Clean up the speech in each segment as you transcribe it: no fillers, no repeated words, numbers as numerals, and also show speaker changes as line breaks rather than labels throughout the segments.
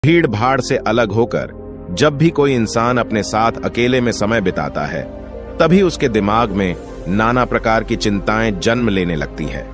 भीड़ भाड़ से अलग होकर जब भी कोई इंसान अपने साथ अकेले में समय बिताता है, तभी उसके दिमाग में नाना प्रकार की चिंताएं जन्म लेने लगती है।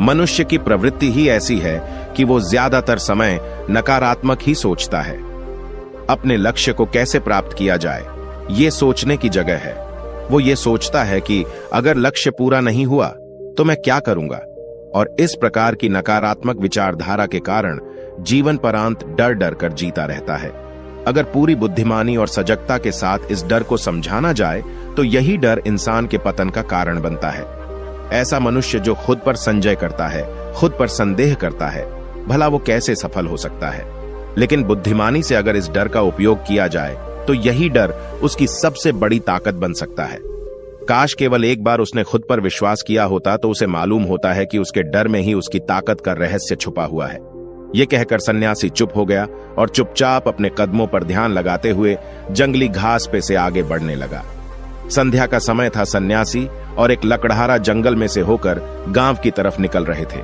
मनुष्य की प्रवृत्ति ही ऐसी है कि वो ज्यादातर समय नकारात्मक ही सोचता है। अपने लक्ष्य को कैसे प्राप्त किया जाए, ये सोचने की जगह है। वो ये सोचता है कि अगर लक्ष्य पूरा नहीं हुआ तो मैं क्या करूंगा, और इस प्रकार की नकारात्मक विचारधारा के कारण जीवन परांत डर डर कर जीता रहता है। अगर पूरी बुद्धिमानी और सजगता के साथ इस डर को समझाना जाए तो यही डर इंसान के पतन का कारण बनता है। ऐसा मनुष्य जो खुद पर संजय करता है, खुद पर संदेह करता है, भला वो कैसे सफल हो सकता है। लेकिन बुद्धिमानी से अगर इस डर का उपयोग किया जाए तो यही डर उसकी सबसे बड़ी ताकत बन सकता है। काश केवल एक बार उसने खुद पर विश्वास किया होता तो उसे मालूम होता है कि उसके डर में ही उसकी ताकत का रहस्य छुपा हुआ है। ये कहकर सन्यासी चुप हो गया और चुपचाप अपने कदमों पर ध्यान लगाते हुए जंगली घास पे से आगे बढ़ने लगा। संध्या का समय था। सन्यासी और एक लकड़हारा जंगल में से होकर गांव की तरफ निकल रहे थे।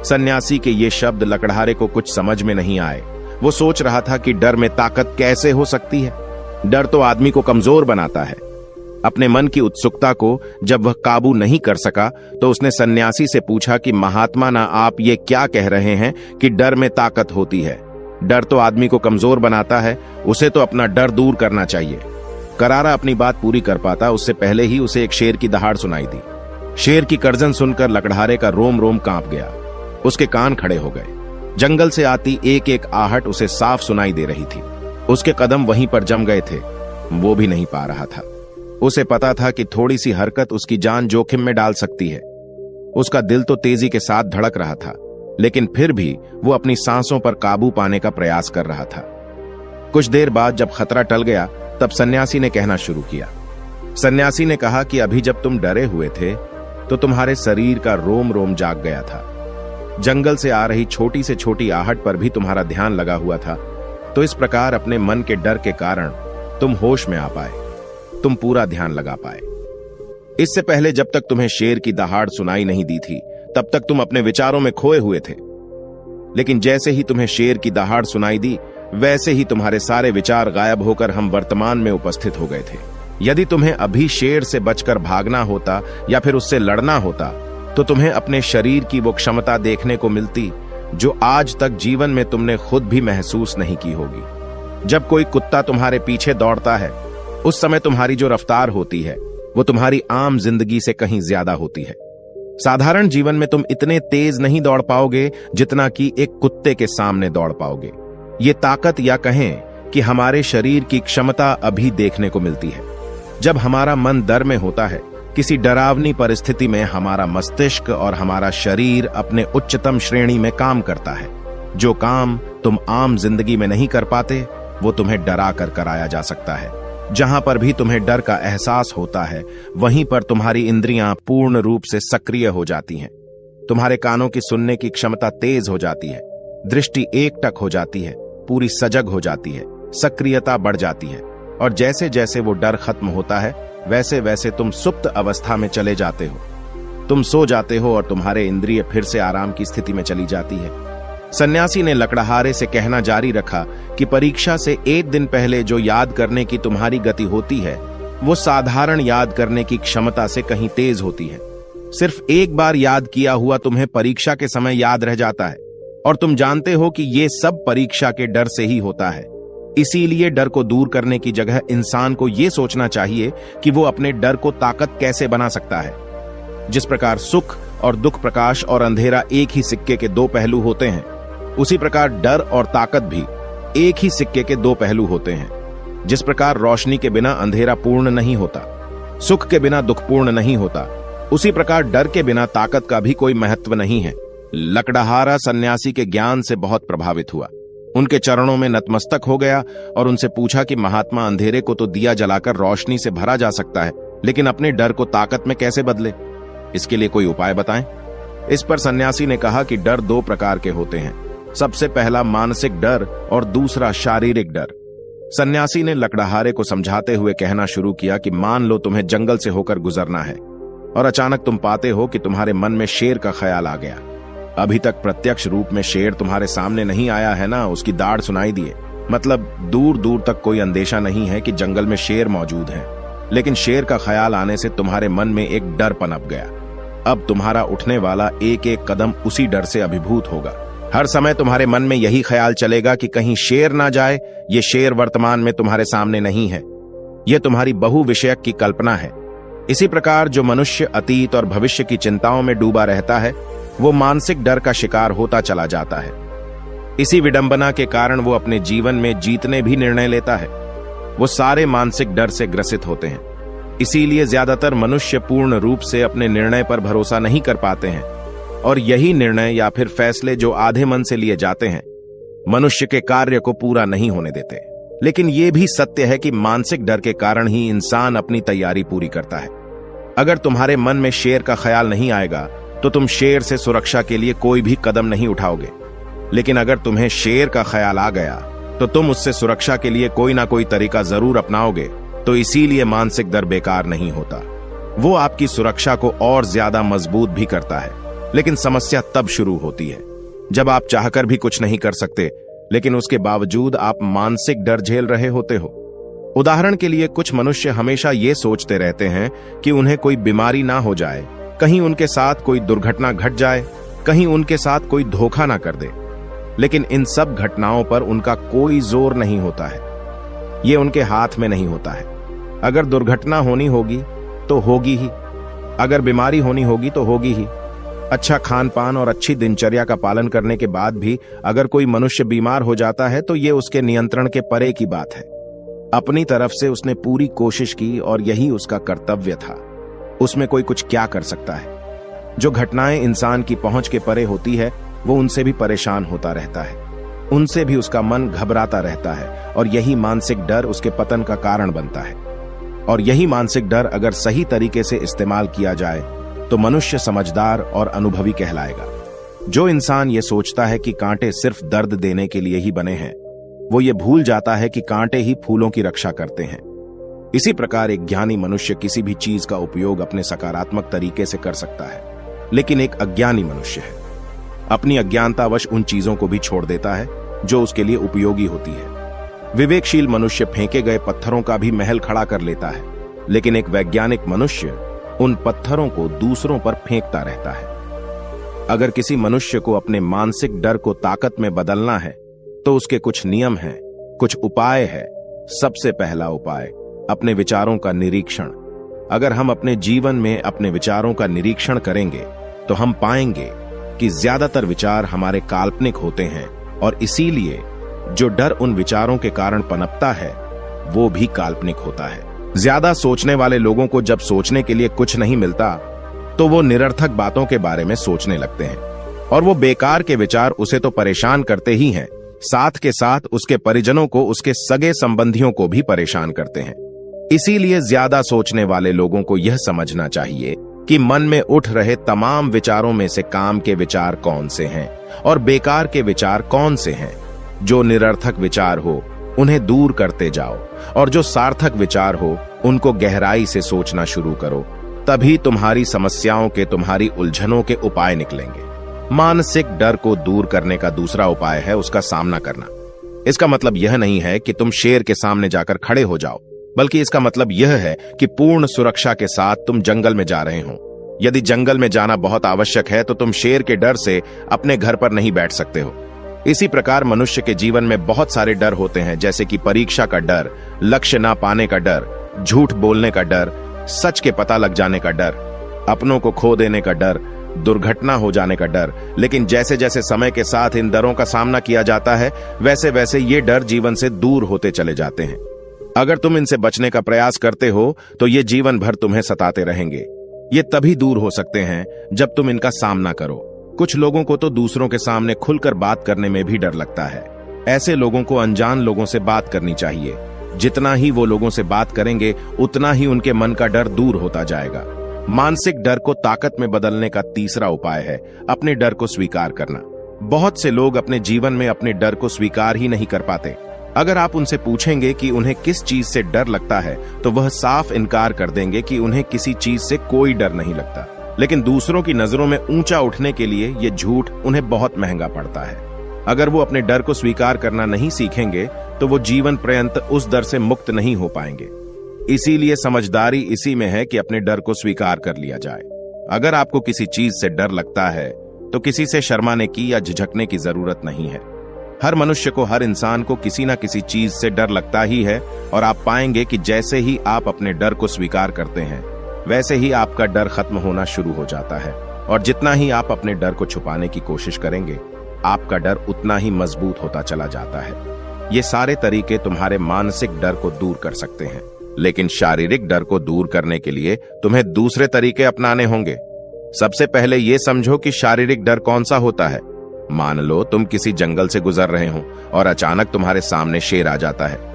सन्यासी के ये शब्द लकड़हारे को कुछ समझ में नहीं आए। वो सोच रहा था कि डर में ताकत कैसे हो सकती है। डर तो आदमी को कमजोर बनाता है। अपने मन की उत्सुकता को जब वह काबू नहीं कर सका तो उसने सन्यासी से पूछा कि महात्मा ना, आप ये क्या कह रहे हैं कि डर में ताकत होती है? डर तो आदमी को कमजोर बनाता है, उसे तो अपना डर दूर करना चाहिए। करारा अपनी बात पूरी कर पाता उससे पहले ही उसे एक शेर की दहाड़ सुनाई दी। शेर की गर्जन सुनकर लकड़हारे का रोम रोम कांप गया। उसके कान खड़े हो गए। जंगल से आती एक एक आहट उसे साफ सुनाई दे रही थी। उसके कदम वहीं पर जम गए थे। वो भी नहीं पा रहा था। उसे पता था कि थोड़ी सी हरकत उसकी जान जोखिम में डाल सकती है। उसका दिल तो तेजी के साथ धड़क रहा था, लेकिन फिर भी वो अपनी सांसों पर काबू पाने का प्रयास कर रहा था। कुछ देर बाद जब खतरा टल गया तब सन्यासी ने कहना शुरू किया। सन्यासी ने कहा कि अभी जब तुम डरे हुए थे तो तुम्हारे शरीर का रोम रोम जाग गया था। जंगल से आ रही छोटी से छोटी आहट पर भी तुम्हारा ध्यान लगा हुआ था। तो इस प्रकार अपने मन के डर के कारण तुम होश में आ पाए, तुम पूरा ध्यान लगा पाए। इससे पहले जब तक तुम्हें शेर की दहाड़ सुनाई नहीं दी थी तब तक तुम अपने विचारों में खोए हुए थे। लेकिन जैसे ही तुम्हें शेर की दहाड़ सुनाई दी वैसे ही तुम्हारे सारे विचार गायब होकर हम वर्तमान में उपस्थित हो गए थे। यदि तुम्हें अभी शेर से बचकर भागना होता या फिर उससे लड़ना होता तो तुम्हें अपने शरीर की वो क्षमता देखने को मिलती जो आज तक जीवन में तुमने खुद भी महसूस नहीं की होगी। जब कोई कुत्ता तुम्हारे पीछे दौड़ता है उस समय तुम्हारी जो रफ्तार होती है वो तुम्हारी आम जिंदगी से कहीं ज्यादा होती है। साधारण जीवन में तुम इतने तेज नहीं दौड़ पाओगे जितना कि एक कुत्ते के सामने दौड़ पाओगे। ये ताकत या कहें कि हमारे शरीर की क्षमता अभी देखने को मिलती है। जब हमारा मन डर में होता है, किसी डरावनी परिस्थिति में हमारा मस्तिष्क और हमारा शरीर अपने उच्चतम श्रेणी में काम करता है। जो काम तुम आम जिंदगी में नहीं कर पाते वो तुम्हें डरा कर कराया जा सकता है। जहां पर भी तुम्हें डर का एहसास होता है वहीं पर तुम्हारी इंद्रियां पूर्ण रूप से सक्रिय हो जाती हैं। तुम्हारे कानों की सुनने की क्षमता तेज हो जाती है, दृष्टि एकटक हो जाती है, पूरी सजग हो जाती है, सक्रियता बढ़ जाती है। और जैसे जैसे वो डर खत्म होता है वैसे वैसे तुम सुप्त अवस्था में चले जाते हो। तुम सो जाते हो और तुम्हारे इंद्रिय फिर से आराम की स्थिति में चली जाती है। सन्यासी ने लकड़हारे से कहना जारी रखा कि परीक्षा से एक दिन पहले जो याद करने की तुम्हारी गति होती है वो साधारण याद करने की क्षमता से कहीं तेज होती है। सिर्फ एक बार याद किया हुआ तुम्हें परीक्षा के समय याद रह जाता है और तुम जानते हो कि ये सब परीक्षा के डर से ही होता है। इसीलिए डर को दूर करने की जगह इंसान को यह सोचना चाहिए कि वो अपने डर को ताकत कैसे बना सकता है। जिस प्रकार सुख और दुख, प्रकाश और अंधेरा एक ही सिक्के के दो पहलू होते हैं, उसी प्रकार डर और ताकत भी एक ही सिक्के के दो पहलू होते हैं। जिस प्रकार रोशनी के बिना अंधेरा पूर्ण नहीं होता, सुख के बिना दुख पूर्ण नहीं होता, उसी प्रकार डर के बिना ताकत का भी कोई महत्व नहीं है। लकड़हारा सन्यासी के ज्ञान से बहुत प्रभावित हुआ। उनके चरणों में नतमस्तक हो गया और उनसे पूछा कि महात्मा, अंधेरे को तो दिया जलाकर रोशनी से भरा जा सकता है, लेकिन अपने डर को ताकत में कैसे बदले? इसके लिए कोई उपाय बताएं। इस पर सन्यासी ने कहा कि डर दो प्रकार के होते हैं। सबसे पहला मानसिक डर और दूसरा शारीरिक डर। सन्यासी ने लकड़हारे को समझाते हुए कहना शुरू किया कि मान लो तुम्हें जंगल से होकर गुजरना है और अचानक तुम पाते हो कि तुम्हारे मन में शेर का ख्याल आ गया। अभी तक प्रत्यक्ष रूप में शेर तुम्हारे सामने नहीं आया है ना, उसकी दाढ़ सुनाई दिए, मतलब दूर दूर तक कोई अंदेशा नहीं है कि जंगल में शेर मौजूद है, लेकिन शेर का ख्याल आने से तुम्हारे मन में एक डर पनप गया। अब तुम्हारा उठने वाला एक एक कदम उसी डर से अभिभूत होगा। हर समय तुम्हारे मन में यही ख्याल चलेगा कि कहीं शेर ना जाए। ये शेर वर्तमान में तुम्हारे सामने नहीं है, यह तुम्हारी बहुविषयक की कल्पना है। इसी प्रकार जो मनुष्य अतीत और भविष्य की चिंताओं में डूबा रहता है, वो मानसिक डर का शिकार होता चला जाता है। इसी विडंबना के कारण वो अपने जीवन में जीतने भी निर्णय लेता है। वो सारे मानसिक डर से ग्रसित होते हैं। इसीलिए ज्यादातर मनुष्य पूर्ण रूप से अपने निर्णय पर भरोसा नहीं कर पाते हैं, और यही निर्णय या फिर फैसले जो आधे मन से लिए जाते हैं, मनुष्य के कार्य को पूरा नहीं होने देते। लेकिन यह भी सत्य है कि मानसिक डर के कारण ही इंसान अपनी तैयारी पूरी करता है। अगर तुम्हारे मन में शेर का ख्याल नहीं आएगा तो तुम शेर से सुरक्षा के लिए कोई भी कदम नहीं उठाओगे। लेकिन अगर तुम्हें शेर का ख्याल आ गया तो तुम उससे सुरक्षा के लिए कोई ना कोई तरीका जरूर अपनाओगे। तो इसीलिए मानसिक डर बेकार नहीं होता, वो आपकी सुरक्षा को और ज्यादा मजबूत भी करता है। लेकिन समस्या तब शुरू होती है जब आप चाहकर भी कुछ नहीं कर सकते, लेकिन उसके बावजूद आप मानसिक डर झेल रहे होते हो। उदाहरण के लिए कुछ मनुष्य हमेशा ये सोचते रहते हैं कि उन्हें कोई बीमारी ना हो जाए, कहीं उनके साथ कोई दुर्घटना घट जाए, कहीं उनके साथ कोई धोखा ना कर दे। लेकिन इन सब घटनाओं पर उनका कोई जोर नहीं होता है, ये उनके हाथ में नहीं होता है। अगर दुर्घटना होनी होगी तो होगी ही, अगर बीमारी होनी होगी तो होगी ही। अच्छा खान पान और अच्छी दिनचर्या का पालन करने के बाद भी अगर कोई मनुष्य बीमार हो जाता है तो ये उसके नियंत्रण के परे की बात है। अपनी तरफ से उसने पूरी कोशिश की और यही उसका कर्तव्य था। उसमें कोई कुछ क्या कर सकता है? जो घटनाएं इंसान की पहुंच के परे होती है वो उनसे भी परेशान होता रहता है, उनसे भी उसका मन घबराता रहता है, और यही मानसिक डर उसके पतन का कारण बनता है। और यही मानसिक डर अगर सही तरीके से इस्तेमाल किया जाए तो मनुष्य समझदार और अनुभवी कहलाएगा। जो इंसान ये सोचता है कि कांटे सिर्फ दर्द देने के लिए ही बने हैं, वो ये भूल जाता है कि कांटे ही फूलों की रक्षा करते हैं। इसी प्रकार एक ज्ञानी मनुष्य किसी भी चीज का उपयोग अपने सकारात्मक तरीके से कर सकता है, लेकिन एक अज्ञानी मनुष्य है अपनी अज्ञानतावश उन चीजों को भी छोड़ देता है जो उसके लिए उपयोगी होती है। विवेकशील मनुष्य फेंके गए पत्थरों का भी महल खड़ा कर लेता है, लेकिन एक वैज्ञानिक मनुष्य उन पत्थरों को दूसरों पर फेंकता रहता है। अगर किसी मनुष्य को अपने मानसिक डर को ताकत में बदलना है तो उसके कुछ नियम हैं, कुछ उपाय है। सबसे पहला उपाय, अपने विचारों का निरीक्षण। अगर हम अपने जीवन में अपने विचारों का निरीक्षण करेंगे तो हम पाएंगे कि ज्यादातर विचार हमारे काल्पनिक होते हैं, और इसीलिए जो डर उन विचारों के कारण पनपता है वो भी काल्पनिक होता है। ज्यादा सोचने वाले लोगों को जब सोचने के लिए कुछ नहीं मिलता तो वो निरर्थक बातों के बारे में सोचने लगते हैं, और वो बेकार के विचार उसे तो परेशान करते ही हैं, साथ के साथ उसके परिजनों को, उसके सगे संबंधियों को भी परेशान करते हैं। इसीलिए ज्यादा सोचने वाले लोगों को यह समझना चाहिए कि मन में उठ रहे तमाम विचारों में से काम के विचार कौन से हैं और बेकार के विचार कौन से हैं। जो निरर्थक विचार हो उन्हें दूर करते जाओ, और जो सार्थक विचार हो उनको गहराई से सोचना शुरू करो। तभी तुम्हारी समस्याओं के, तुम्हारी उलझनों के उपाय निकलेंगे। मानसिक डर को दूर करने का दूसरा उपाय है उसका सामना करना। इसका मतलब यह नहीं है कि तुम शेर के सामने जाकर खड़े हो जाओ, बल्कि इसका मतलब यह है कि पूर्ण सुरक्षा के साथ तुम जंगल में जा रहे हो। यदि जंगल में जाना बहुत आवश्यक है तो तुम शेर के डर से अपने घर पर नहीं बैठ सकते हो। इसी प्रकार मनुष्य के जीवन में बहुत सारे डर होते हैं, जैसे कि परीक्षा का डर, लक्ष्य ना पाने का डर, झूठ बोलने का डर, सच के पता लग जाने का डर, अपनों को खो देने का डर, दुर्घटना हो जाने का डर। लेकिन जैसे जैसे समय के साथ इन डरों का सामना किया जाता है वैसे वैसे ये डर जीवन से दूर होते चले जाते हैं। अगर तुम इनसे बचने का प्रयास करते हो तो ये जीवन भर तुम्हें सताते रहेंगे। ये तभी दूर हो सकते हैं जब तुम इनका सामना करो। कुछ लोगों को तो दूसरों के सामने खुलकर बात करने में भी डर लगता है। ऐसे लोगों को अनजान लोगों से बात करनी चाहिए। जितना ही वो लोगों से बात करेंगे उतना ही उनके मन का डर दूर होता जाएगा। मानसिक डर को ताकत में बदलने का तीसरा उपाय है अपने डर को स्वीकार करना। बहुत से लोग अपने जीवन में अपने डर को स्वीकार ही नहीं कर पाते। अगर आप उनसे पूछेंगे कि उन्हें किस चीज से डर लगता है तो वह साफ इनकार कर देंगे कि उन्हें किसी चीज से कोई डर नहीं लगता। लेकिन दूसरों की नजरों में ऊंचा उठने के लिए ये झूठ उन्हें बहुत महंगा पड़ता है। अगर वो अपने डर को स्वीकार करना नहीं सीखेंगे तो वो जीवन पर्यंत उस डर से मुक्त नहीं हो पाएंगे। इसीलिए समझदारी इसी में है कि अपने डर को स्वीकार कर लिया जाए। अगर आपको किसी चीज से डर लगता है तो किसी से शर्माने की या झिझकने की जरूरत नहीं है। हर मनुष्य को, हर इंसान को किसी ना किसी चीज से डर लगता ही है, और आप पाएंगे कि जैसे ही आप अपने डर को स्वीकार करते हैं वैसे ही आपका डर खत्म होना शुरू हो जाता है। और जितना ही आप अपने डर को छुपाने की कोशिश करेंगे, आपका डर उतना ही मजबूत होता चला जाता है। ये सारे तरीके तुम्हारे मानसिक डर को दूर कर सकते हैं, लेकिन शारीरिक डर को दूर करने के लिए तुम्हें दूसरे तरीके अपनाने होंगे। सबसे पहले यह समझो कि शारीरिक डर कौन सा होता है। मान लो तुम किसी जंगल से गुजर रहे हो और अचानक तुम्हारे सामने शेर आ जाता है।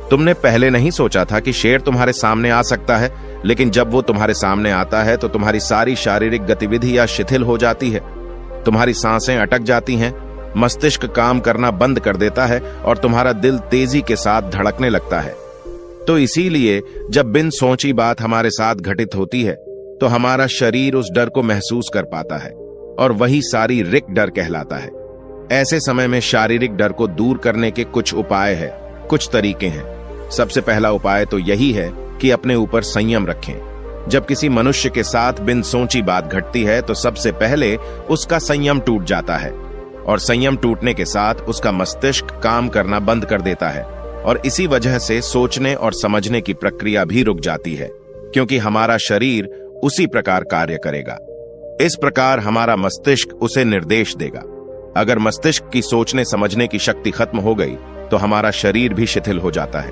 तुमने पहले नहीं सोचा था कि शेर तुम्हारे सामने आ सकता है, लेकिन जब वो तुम्हारे सामने आता है तो तुम्हारी सारी शारीरिक गतिविधि या शिथिल हो जाती है। तुम्हारी सांसें अटक जाती हैं, मस्तिष्क काम करना बंद कर देता है और तुम्हारा दिल तेजी के साथ धड़कने लगता है। तो इसीलिए जब बिन सोची बात हमारे साथ घटित होती है तो हमारा शरीर उस डर को महसूस कर पाता है, और वही शारीरिक डर कहलाता है। ऐसे समय में शारीरिक डर को दूर करने के कुछ उपाय हैं, कुछ तरीके हैं। सबसे पहला उपाय तो यही है कि अपने ऊपर संयम रखें। जब किसी मनुष्य के साथ बिन सोची बात घटती है तो सबसे पहले उसका संयम टूट जाता है, और संयम टूटने के साथ उसका मस्तिष्क काम करना बंद कर देता है, और इसी वजह से सोचने और समझने की प्रक्रिया भी रुक जाती है, क्योंकि हमारा शरीर उसी प्रकार कार्य करेगा। इस प्रकार हमारा मस्तिष्क उसे निर्देश देगा। अगर मस्तिष्क की सोचने समझने की शक्ति खत्म हो गई तो हमारा शरीर भी शिथिल हो जाता है।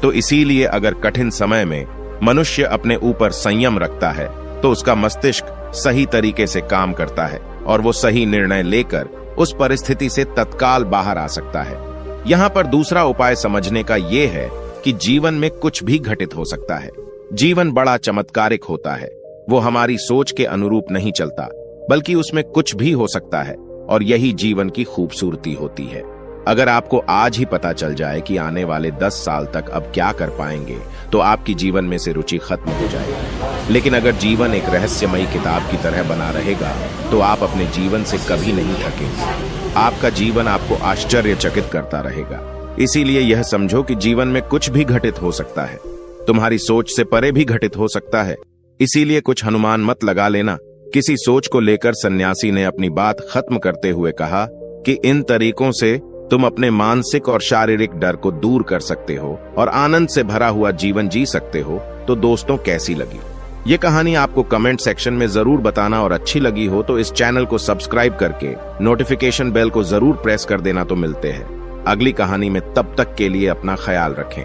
तो इसीलिए अगर कठिन समय में मनुष्य अपने ऊपर संयम रखता है तो उसका मस्तिष्क सही तरीके से काम करता है और वो सही निर्णय लेकर उस परिस्थिति से तत्काल बाहर आ सकता है। यहाँ पर दूसरा उपाय समझने का ये है कि जीवन में कुछ भी घटित हो सकता है। जीवन बड़ा चमत्कारिक होता है, वो हमारी सोच के अनुरूप नहीं चलता, बल्कि उसमें कुछ भी हो सकता है, और यही जीवन की खूबसूरती होती है। अगर आपको आज ही पता चल जाए कि आने वाले 10 साल तक अब क्या कर पाएंगे तो आपकी जीवन में से रुचि खत्म हो जाएगी। लेकिन अगर जीवन एक रहस्यमयी किताब की तरह बना रहेगा तो आप अपने जीवन से कभी नहीं थकेंगे। आपका जीवन आपको आश्चर्यचकित करता रहेगा। इसीलिए यह समझो कि जीवन में कुछ भी घटित हो सकता है, तुम्हारी सोच से परे भी घटित हो सकता है। इसीलिए कुछ अनुमान मत लगा लेना। किसी सोच को लेकर सन्यासी ने अपनी बात खत्म करते हुए कहा कि इन तरीकों से तुम अपने मानसिक और शारीरिक डर को दूर कर सकते हो और आनंद से भरा हुआ जीवन जी सकते हो। तो दोस्तों, कैसी लगी ये कहानी आपको कमेंट सेक्शन में जरूर बताना, और अच्छी लगी हो तो इस चैनल को सब्सक्राइब करके नोटिफिकेशन बेल को जरूर प्रेस कर देना। तो मिलते हैं अगली कहानी में, तब तक के लिए अपना ख्याल रखें।